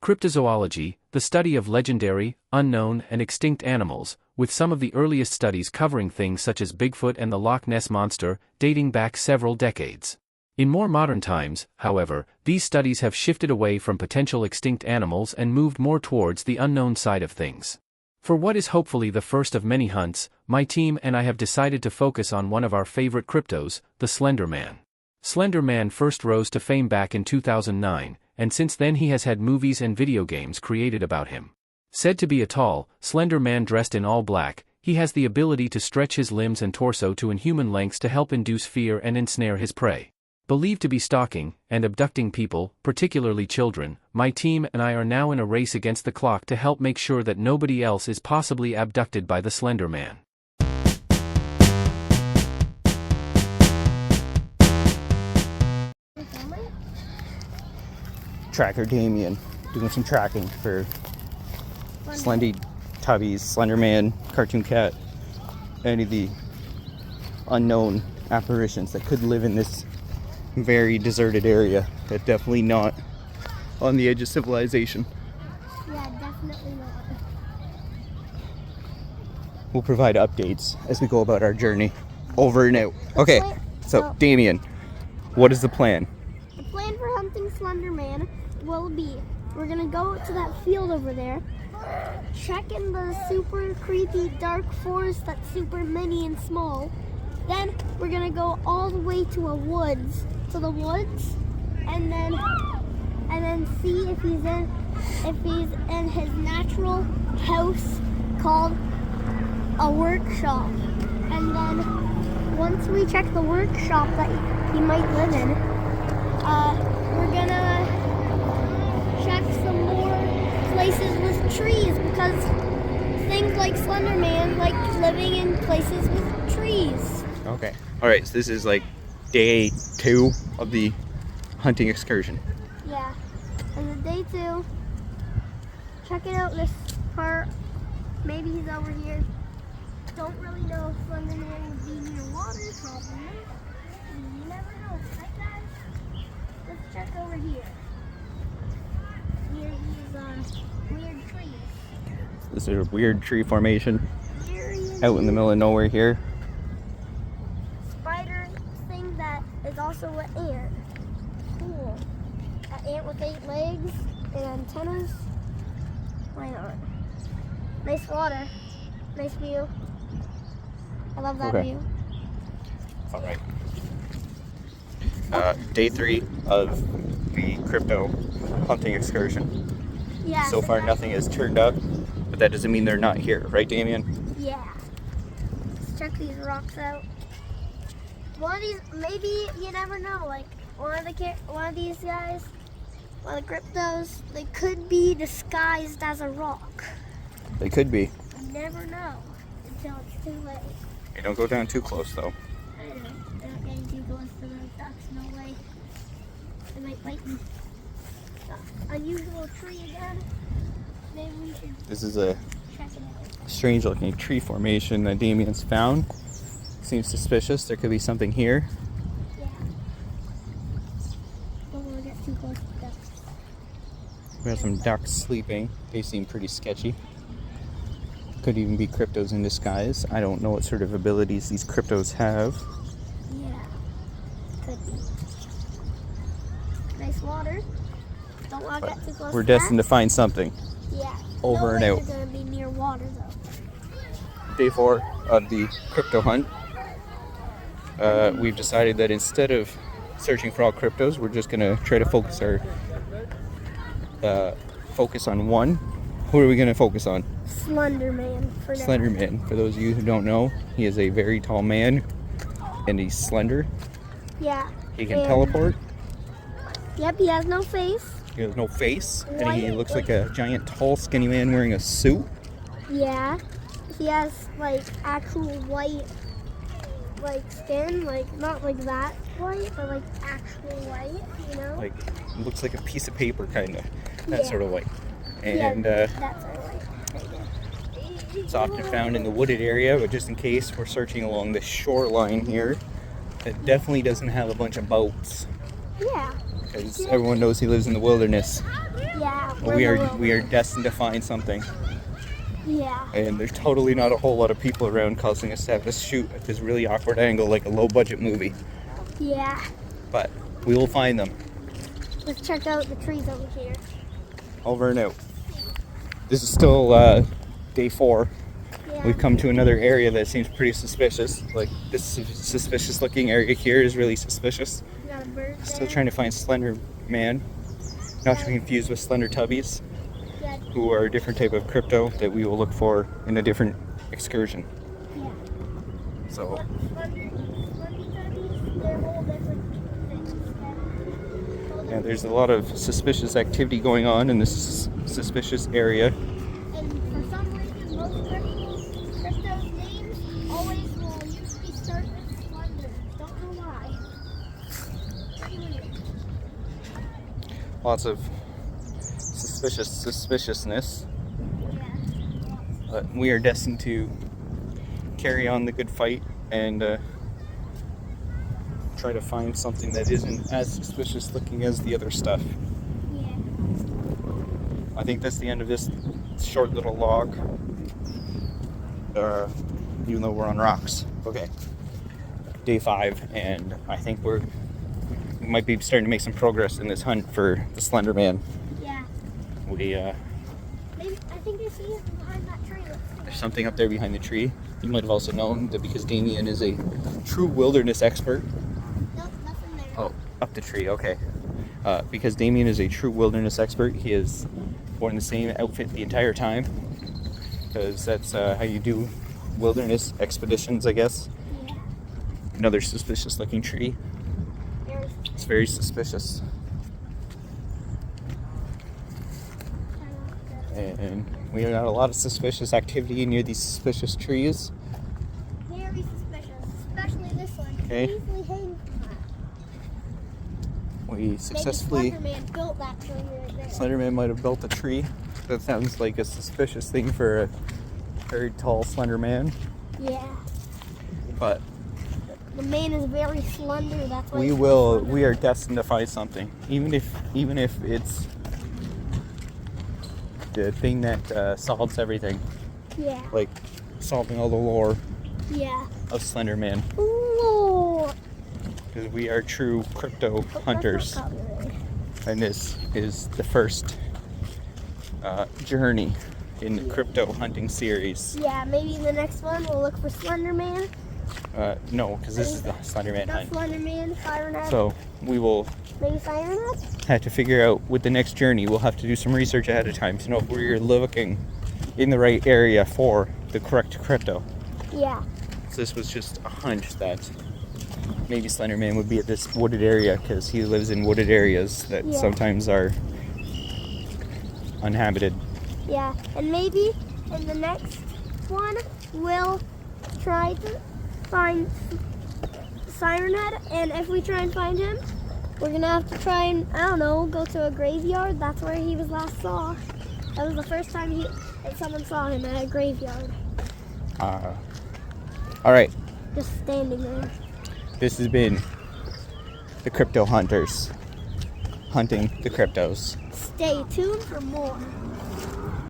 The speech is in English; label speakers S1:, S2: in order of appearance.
S1: Cryptozoology, the study of legendary, unknown, and extinct animals, with some of the earliest studies covering things such as Bigfoot and the Loch Ness Monster, dating back several decades. In more modern times, however, these studies have shifted away from potential extinct animals and moved more towards the unknown side of things. For what is hopefully the first of many hunts, my team and I have decided to focus on one of our favorite cryptos, the Slenderman. Slenderman first rose to fame back in 2009, and since then he has had movies and video games created about him. Said to be a tall, slender man dressed in all black, he has the ability to stretch his limbs and torso to inhuman lengths to help induce fear and ensnare his prey. Believed to be stalking and abducting people, particularly children, my team and I are now in a race against the clock to help make sure that nobody else is possibly abducted by the Slender Man.
S2: Tracker Damien doing some tracking for Slendy Tubbies, Slenderman, Cartoon Cat, any of the unknown apparitions that could live in this very deserted area. That's definitely not on the edge of civilization.
S3: Yeah, definitely not.
S2: We'll provide updates as we go about our journey. Over and out. Okay, so Damien, what is the plan?
S3: The plan for hunting Slenderman will be, we're gonna go to that field over there, check in the super creepy dark forest that's super mini and small. Then we're gonna go all the way to the woods, and then see if he's in his natural house called a workshop. And then once we check the workshop that he might live in, we're gonna check some more places with trees, because things like Slenderman like living in places with trees.
S2: Okay. Alright, so this is like day 2 of the hunting excursion.
S3: Yeah. And then day 2, checking out this part. Maybe he's over here. Don't really know if Slenderman would be near water, probably. You never know, right guys? Let's check over here. Near these weird trees.
S2: This is a weird tree formation
S3: Here he is.
S2: out in the middle of nowhere here.
S3: Spider thing that is also an ant. Cool. An ant with 8 legs and antennas. Why not? Nice water. Nice view. I love that view.
S2: Alright. Day 3 of the crypto hunting excursion.
S3: Yeah.
S2: So far nothing has turned up, but that doesn't mean they're not here, right Damien?
S3: Yeah. Let's check these rocks out. One of these, maybe, you never know, like one of these guys, one of the cryptos, they could be disguised as a rock.
S2: They could be.
S3: You never know until it's too late.
S2: Hey, don't go down too close though.
S3: I don't know. They're not getting too close to those ducks, no way. They might bite me. Unusual tree again. Maybe we should
S2: This is a
S3: check it out.
S2: strange looking tree formation that Damien's found. Seems suspicious. There could be something here.
S3: Yeah. Don't want to get too close to ducks.
S2: We have some ducks sleeping. They seem pretty sketchy. Could even be cryptos in disguise. I don't know what sort of abilities these cryptos have.
S3: Yeah. Could be. Nice water. Don't want to get too close
S2: We're
S3: to
S2: destined to
S3: that.
S2: find something.
S3: Yeah.
S2: Over and out.
S3: They're going to be near water though.
S2: Day 4 of the crypto hunt. We've decided that instead of searching for all cryptos, we're just going to try to focus on one. Who are we going to focus on?
S3: Slenderman for now.
S2: Slenderman. For those of you who don't know, he is a very tall man and he's slender.
S3: Yeah.
S2: He can teleport.
S3: Yep, he has no face.
S2: He has no face, and he
S3: White.
S2: looks like a giant, tall, skinny man wearing a suit.
S3: Yeah. He has like actual white skin, like not like that white, but like actual white, you know?
S2: Like, looks like a piece of paper, kind of. That sort of white.
S3: Yeah,
S2: And
S3: that's our white.
S2: it's often found in the wooded area, but just in case we're searching along the shoreline here, it definitely doesn't have a bunch of boats.
S3: Yeah.
S2: Because everyone knows he lives in the wilderness.
S3: Yeah.
S2: We are destined to find something.
S3: Yeah.
S2: And there's totally not a whole lot of people around, causing us to have to shoot at this really awkward angle like a low budget movie.
S3: Yeah.
S2: But we will find them.
S3: Let's check out the trees over here.
S2: Over and out. This is still day 4.
S3: Yeah.
S2: We've come to another area that seems pretty suspicious. Like this suspicious looking area here is really suspicious.
S3: We got a bird
S2: Still
S3: there.
S2: trying to find Slender Man. Not to be confused with Slender Tubbies,
S3: Yeah.
S2: who are a different type of crypto that we will look for in a different excursion.
S3: Yeah.
S2: So
S3: They're whole different things.
S2: yeah, there's a lot of suspicious activity going on in this suspicious area.
S3: And for some reason, most crypto's names always will usually start with Slender. Don't know why. Pretty weird.
S2: Lots of suspiciousness.
S3: Yeah.
S2: But we are destined to carry on the good fight and try to find something that isn't as suspicious looking as the other stuff.
S3: Yeah.
S2: I think that's the end of this short little log. Even though we're on rocks. Okay. Day 5, and I think we might be starting to make some progress in this hunt for the Slender Man.
S3: Yeah.
S2: Maybe
S3: I think I see it behind that tree.
S2: there's something up there behind the tree. You might have also known that because Damien is a true wilderness expert.
S3: Nope, nothing there.
S2: Oh, up the tree, okay. Because Damien is a true wilderness expert, he has worn the same outfit the entire time. Because that's how you do wilderness expeditions, I guess.
S3: Yeah.
S2: Another suspicious looking tree. It's very suspicious. And we got a lot of suspicious activity near these suspicious trees.
S3: Very suspicious, especially this one.
S2: Okay.
S3: Easily hang from that.
S2: We successfully...
S3: Maybe Slenderman built that tree right there.
S2: Slenderman might have built a tree. That sounds like a suspicious thing for a very tall, slender man.
S3: Yeah.
S2: But
S3: The man is very slender. That's why.
S2: we are destined to find something, even if it's the thing that solves everything,
S3: Yeah.
S2: like solving all the lore
S3: Yeah.
S2: of Slenderman,
S3: Ooh.
S2: because we are true crypto
S3: Oh,
S2: hunters,
S3: that's not copyright.
S2: and this is the first journey in the crypto hunting series.
S3: Yeah, maybe in the next one we'll look for Slenderman.
S2: No, because this is the Slenderman
S3: Not
S2: hunt.
S3: Slenderman, Siren Head.
S2: So we will
S3: Maybe Siren Head?
S2: have to figure out with the next journey. We'll have to do some research ahead of time to know if we're looking in the right area for the correct crypto.
S3: Yeah.
S2: So this was just a hunch that maybe Slenderman would be at this wooded area because he lives in wooded areas that
S3: Yeah.
S2: sometimes are uninhabited.
S3: Yeah. And maybe in the next one we'll try to find Siren Head, and if we try and find him, we're gonna have to try and, I don't know, go to a graveyard. That's where he was last saw. That was the first time that someone saw him at a graveyard.
S2: All right,
S3: Just standing there.
S2: this has been the Crypto Hunters hunting the cryptos.
S3: Stay tuned for more.